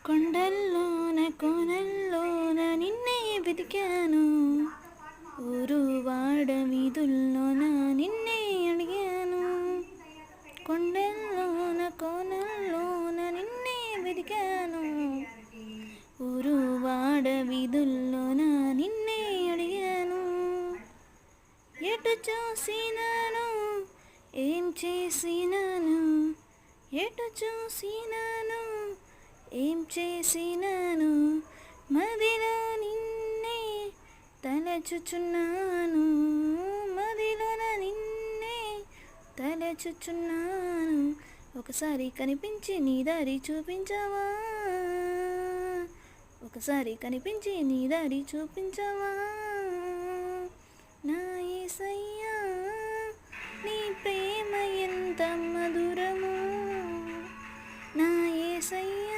కొండల్లోన కోనల్లోన నిన్నే వెతికాను, ఊరు వాడ వీధుల్లోన నిన్నే అడిగాను. కొండల్లోన కోనల్లోన నిన్నే వెతికాను, ఊరు వాడ వీధుల్లోన నిన్నే అడిగాను. ఎటు చూసినాను ఏం చేసినాను, ఎటు చూసినాను ఏం చేసినాను, మదిలో నిన్నే తలచుచున్నాను, మదిలోన నిన్నే తలచుచున్నాను. ఒకసారి కనిపించి నీ దారి చూపించవా, ఒకసారి కనిపించి నీ దారి చూపించవా. నా యేసయ్యా నీ ప్రేమ ఎంత మధురం.